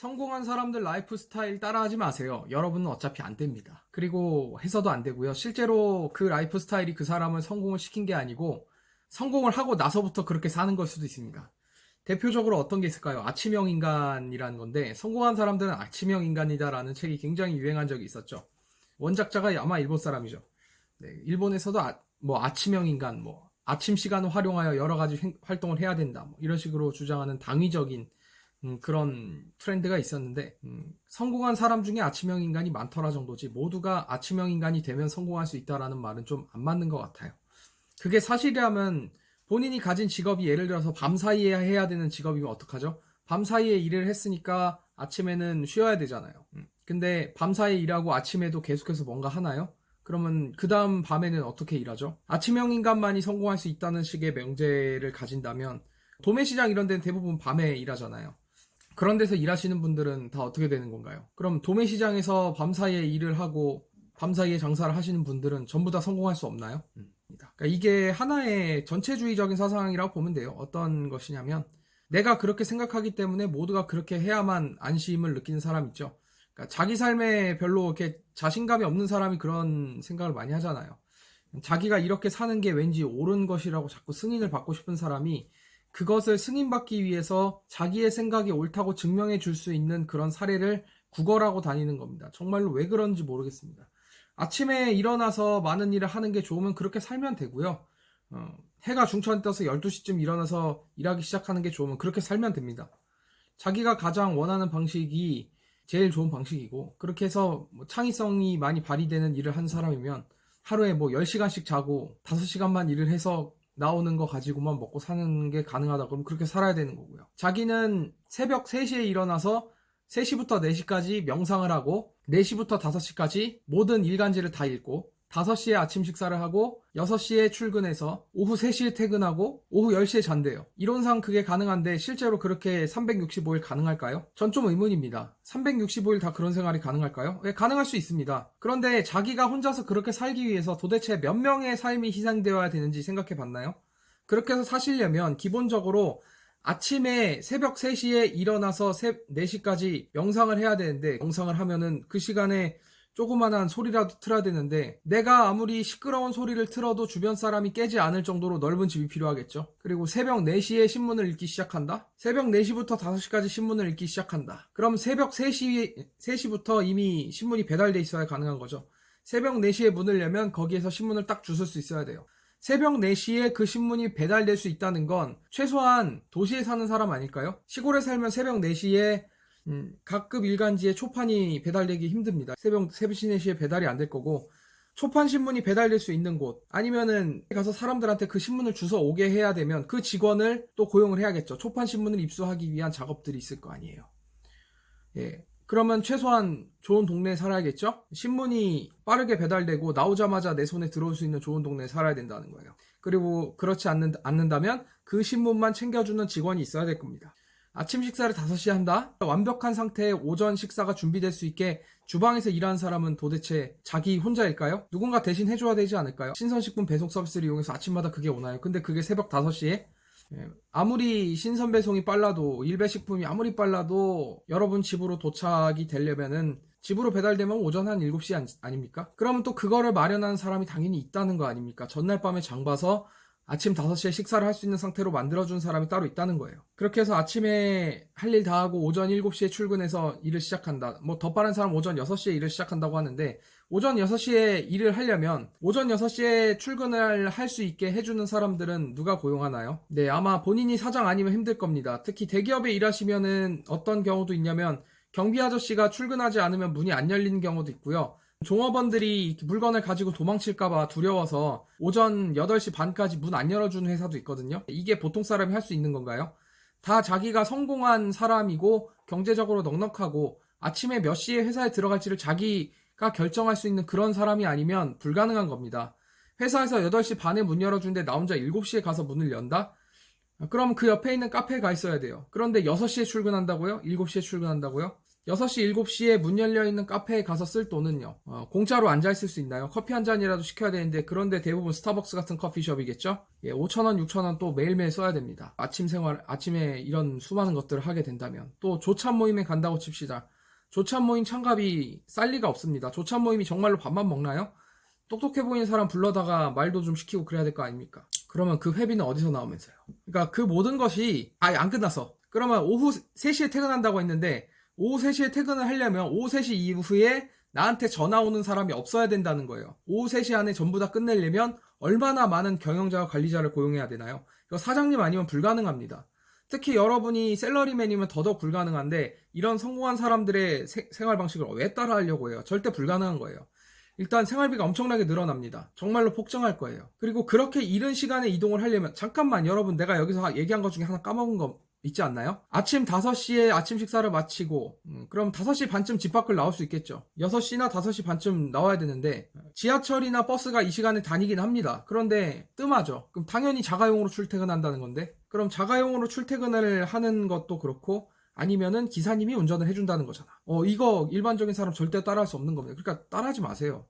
성공한 사람들 라이프 스타일 따라하지 마세요. 여러분은 어차피 안 됩니다. 그리고 해서도 안 되고요. 실제로 그 라이프 스타일이 그 사람을 성공을 시킨 게 아니고 성공을 하고 나서부터 그렇게 사는 걸 수도 있습니다. 대표적으로 어떤 게 있을까요? 아침형 인간이라는 건데, 성공한 사람들은 아침형 인간이다라는 책이 굉장히 유행한 적이 있었죠. 원작자가 아마 일본 사람이죠. 네, 일본에서도 아침형 인간, 아침 시간을 활용하여 여러 가지 활동을 해야 된다, 이런 식으로 주장하는 당위적인 그런 트렌드가 있었는데, 성공한 사람 중에 아침형 인간이 많더라 정도지 모두가 아침형 인간이 되면 성공할 수 있다라는 말은 좀 안 맞는 것 같아요. 그게 사실이라면 본인이 가진 직업이 예를 들어서 밤사이에 해야 되는 직업이면 어떡하죠? 밤사이에 일을 했으니까 아침에는 쉬어야 되잖아요. 근데 밤사이에 일하고 아침에도 계속해서 뭔가 하나요? 그러면 그 다음 밤에는 어떻게 일하죠? 아침형 인간만이 성공할 수 있다는 식의 명제를 가진다면 도매시장 이런 데는 대부분 밤에 일하잖아요. 그런 데서 일하시는 분들은 다 어떻게 되는 건가요? 그럼 도매시장에서 밤사이에 일을 하고 밤사이에 장사를 하시는 분들은 전부 다 성공할 수 없나요? 그러니까 이게 하나의 전체주의적인 사상이라고 보면 돼요. 어떤 것이냐면 내가 그렇게 생각하기 때문에 모두가 그렇게 해야만 안심을 느끼는 사람 있죠. 그러니까 자기 삶에 별로 이렇게 자신감이 없는 사람이 그런 생각을 많이 하잖아요. 자기가 이렇게 사는 게 왠지 옳은 것이라고 자꾸 승인을 받고 싶은 사람이 그것을 승인받기 위해서 자기의 생각이 옳다고 증명해 줄 수 있는 그런 사례를 구걸하고 다니는 겁니다. 정말로 왜 그런지 모르겠습니다. 아침에 일어나서 많은 일을 하는 게 좋으면 그렇게 살면 되고요. 해가 중천에 떠서 12시쯤 일어나서 일하기 시작하는 게 좋으면 그렇게 살면 됩니다. 자기가 가장 원하는 방식이 제일 좋은 방식이고, 그렇게 해서 창의성이 많이 발휘되는 일을 한 사람이면 하루에 10시간씩 자고 5시간만 일을 해서 나오는 거 가지고만 먹고 사는 게 가능하다. 그럼 그렇게 살아야 되는 거고요. 자기는 새벽 3시에 일어나서 3시부터 4시까지 명상을 하고 4시부터 5시까지 모든 일간지를 다 읽고 5시에 아침 식사를 하고 6시에 출근해서 오후 3시에 퇴근하고 오후 10시에 잔대요. 이론상 그게 가능한데 실제로 그렇게 365일 가능할까요? 전 좀 의문입니다. 365일 다 그런 생활이 가능할까요? 네, 가능할 수 있습니다. 그런데 자기가 혼자서 그렇게 살기 위해서 도대체 몇 명의 삶이 희생되어야 되는지 생각해 봤나요? 그렇게 해서 사시려면 기본적으로 아침에 새벽 3시에 일어나서 4시까지 명상을 해야 되는데, 명상을 하면은 그 시간에 조그만한 소리라도 틀어야 되는데 내가 아무리 시끄러운 소리를 틀어도 주변 사람이 깨지 않을 정도로 넓은 집이 필요하겠죠. 그리고 새벽 4시에 신문을 읽기 시작한다? 새벽 4시부터 5시까지 신문을 읽기 시작한다. 그럼 새벽 3시부터 이미 신문이 배달돼 있어야 가능한 거죠. 새벽 4시에 문을 열면 거기에서 신문을 딱 주술 수 있어야 돼요. 새벽 4시에 그 신문이 배달될 수 있다는 건 최소한 도시에 사는 사람 아닐까요? 시골에 살면 새벽 4시에 각급 일간지에 초판이 배달되기 힘듭니다. 새벽 3시, 4시에 배달이 안 될 거고, 초판 신문이 배달될 수 있는 곳, 아니면은 가서 사람들한테 그 신문을 주워 오게 해야 되면 그 직원을 또 고용을 해야겠죠. 초판 신문을 입수하기 위한 작업들이 있을 거 아니에요. 예. 그러면 최소한 좋은 동네에 살아야겠죠? 신문이 빠르게 배달되고 나오자마자 내 손에 들어올 수 있는 좋은 동네에 살아야 된다는 거예요. 그리고 그렇지 않는다면 그 신문만 챙겨주는 직원이 있어야 될 겁니다. 아침 식사를 5시에 한다? 완벽한 상태의 오전 식사가 준비될 수 있게 주방에서 일하는 사람은 도대체 자기 혼자일까요? 누군가 대신 해줘야 되지 않을까요? 신선식품 배송 서비스를 이용해서 아침마다 그게 오나요? 근데 그게 새벽 5시에? 아무리 신선 배송이 빨라도, 일배식품이 아무리 빨라도 여러분 집으로 도착이 되려면은 집으로 배달되면 오전 한 7시 아닙니까? 그러면 또 그거를 마련하는 사람이 당연히 있다는 거 아닙니까? 전날 밤에 장 봐서 아침 5시에 식사를 할 수 있는 상태로 만들어준 사람이 따로 있다는 거예요. 그렇게 해서 아침에 할 일 다 하고 오전 7시에 출근해서 일을 시작한다. 더 빠른 사람 오전 6시에 일을 시작한다고 하는데, 오전 6시에 일을 하려면 오전 6시에 출근을 할 수 있게 해주는 사람들은 누가 고용하나요? 네, 아마 본인이 사장 아니면 힘들 겁니다. 특히 대기업에 일하시면은 어떤 경우도 있냐면 경비 아저씨가 출근하지 않으면 문이 안 열리는 경우도 있고요. 종업원들이 물건을 가지고 도망칠까봐 두려워서 오전 8시 반까지 문 안 열어주는 회사도 있거든요. 이게 보통 사람이 할 수 있는 건가요? 다 자기가 성공한 사람이고 경제적으로 넉넉하고 아침에 몇 시에 회사에 들어갈지를 자기가 결정할 수 있는 그런 사람이 아니면 불가능한 겁니다. 회사에서 8시 반에 문 열어주는데 나 혼자 7시에 가서 문을 연다? 그럼 그 옆에 있는 카페에 가 있어야 돼요. 그런데 6시에 출근한다고요? 7시에 출근한다고요? 6시, 7시에 문 열려있는 카페에 가서 쓸 돈은요. 공짜로 앉아있을 수 있나요? 커피 한 잔이라도 시켜야 되는데 그런데 대부분 스타벅스 같은 커피숍이겠죠? 예, 5,000원, 6,000원 또 매일매일 써야 됩니다. 아침에 이런 수많은 것들을 하게 된다면. 또 조찬 모임에 간다고 칩시다. 조찬 모임 참가비 쌀 리가 없습니다. 조찬 모임이 정말로 밥만 먹나요? 똑똑해 보이는 사람 불러다가 말도 좀 시키고 그래야 될 거 아닙니까? 그러면 그 회비는 어디서 나오면서요? 그러니까 그 모든 것이 아예 안 끝났어. 그러면 오후 3시에 퇴근한다고 했는데 오후 3시에 퇴근을 하려면 오후 3시 이후에 나한테 전화 오는 사람이 없어야 된다는 거예요. 오후 3시 안에 전부 다 끝내려면 얼마나 많은 경영자와 관리자를 고용해야 되나요? 이거 사장님 아니면 불가능합니다. 특히 여러분이 셀러리맨이면 더더욱 불가능한데 이런 성공한 사람들의 생활 방식을 왜 따라하려고 해요? 절대 불가능한 거예요. 일단 생활비가 엄청나게 늘어납니다. 정말로 폭증할 거예요. 그리고 그렇게 이른 시간에 이동을 하려면 잠깐만 여러분 내가 여기서 얘기한 것 중에 하나 까먹은 거 있지 않나요? 아침 5시에 아침 식사를 마치고 그럼 5시 반쯤 집 밖을 나올 수 있겠죠. 6시나 5시 반쯤 나와야 되는데 지하철이나 버스가 이 시간에 다니긴 합니다. 그런데 뜸하죠. 그럼 당연히 자가용으로 출퇴근한다는 건데 그럼 자가용으로 출퇴근을 하는 것도 그렇고 아니면은 기사님이 운전을 해준다는 거잖아. 이거 일반적인 사람 절대 따라할 수 없는 겁니다. 그러니까 따라하지 마세요.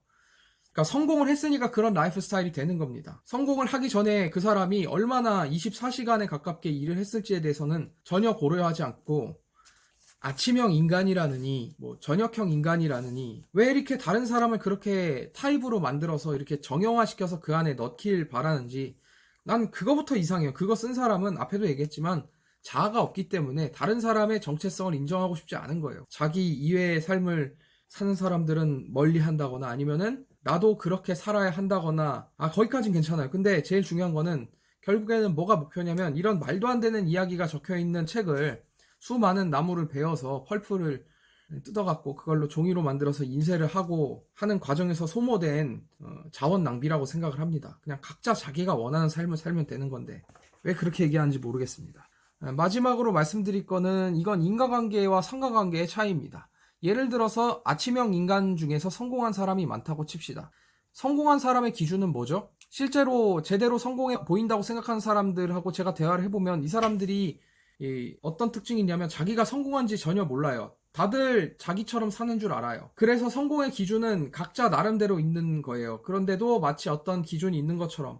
그러니까 성공을 했으니까 그런 라이프 스타일이 되는 겁니다. 성공을 하기 전에 그 사람이 얼마나 24시간에 가깝게 일을 했을지에 대해서는 전혀 고려하지 않고 아침형 인간이라느니 뭐 저녁형 인간이라느니 왜 이렇게 다른 사람을 그렇게 타입으로 만들어서 이렇게 정형화시켜서 그 안에 넣길 바라는지 난 그거부터 이상해요. 그거 쓴 사람은 앞에도 얘기했지만 자아가 없기 때문에 다른 사람의 정체성을 인정하고 싶지 않은 거예요. 자기 이외의 삶을 사는 사람들은 멀리 한다거나 아니면은 나도 그렇게 살아야 한다거나 거기까진 괜찮아요. 근데 제일 중요한 거는 결국에는 뭐가 목표냐면 이런 말도 안 되는 이야기가 적혀있는 책을 수많은 나무를 베어서 펄프를 뜯어갖고 그걸로 종이로 만들어서 인쇄를 하고 하는 과정에서 소모된 자원 낭비라고 생각을 합니다. 그냥 각자 자기가 원하는 삶을 살면 되는 건데 왜 그렇게 얘기하는지 모르겠습니다. 마지막으로 말씀드릴 거는 이건 인과관계와 상관관계의 차이입니다. 예를 들어서 아침형 인간 중에서 성공한 사람이 많다고 칩시다. 성공한 사람의 기준은 뭐죠? 실제로 제대로 성공해 보인다고 생각하는 사람들하고 제가 대화를 해보면 이 사람들이 어떤 특징이 있냐면 자기가 성공한지 전혀 몰라요. 다들 자기처럼 사는 줄 알아요. 그래서 성공의 기준은 각자 나름대로 있는 거예요. 그런데도 마치 어떤 기준이 있는 것처럼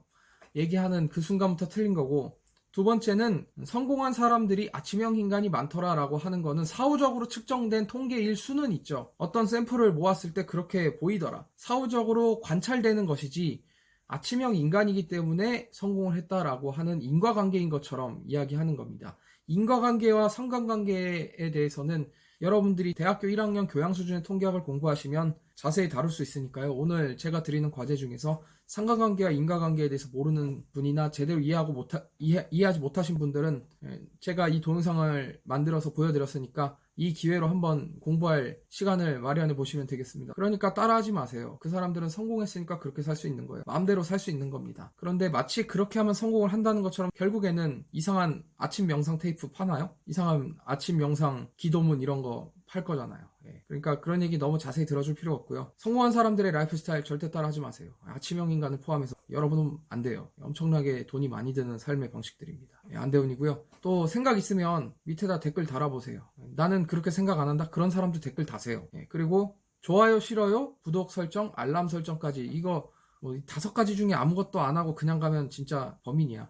얘기하는 그 순간부터 틀린 거고, 두 번째는 성공한 사람들이 아침형 인간이 많더라라고 하는 거는 사후적으로 측정된 통계일 수는 있죠. 어떤 샘플을 모았을 때 그렇게 보이더라. 사후적으로 관찰되는 것이지 아침형 인간이기 때문에 성공을 했다라고 하는 인과관계인 것처럼 이야기하는 겁니다. 인과관계와 상관관계에 대해서는 여러분들이 대학교 1학년 교양 수준의 통계학을 공부하시면 자세히 다룰 수 있으니까요. 오늘 제가 드리는 과제 중에서 상관관계와 인과관계에 대해서 모르는 분이나 제대로 이해하지 못하신 분들은 제가 이 동영상을 만들어서 보여드렸으니까 이 기회로 한번 공부할 시간을 마련해 보시면 되겠습니다. 그러니까 따라하지 마세요. 그 사람들은 성공했으니까 그렇게 살 수 있는 거예요. 마음대로 살 수 있는 겁니다. 그런데 마치 그렇게 하면 성공을 한다는 것처럼 결국에는 이상한 아침 명상 테이프 파나요? 이상한 아침 명상 기도문 이런 거 팔 거잖아요. 그러니까 그런 얘기 너무 자세히 들어줄 필요 없고요. 성공한 사람들의 라이프 스타일 절대 따라하지 마세요. 아침형 인간을 포함해서 여러분은 안 돼요. 엄청나게 돈이 많이 드는 삶의 방식들입니다. 안대훈이고요. 또 생각 있으면 밑에다 댓글 달아보세요. 나는 그렇게 생각 안 한다. 그런 사람들 댓글 다세요. 그리고 좋아요, 싫어요, 구독 설정, 알람 설정까지 이거 뭐 5가지 중에 아무것도 안 하고 그냥 가면 진짜 범인이야.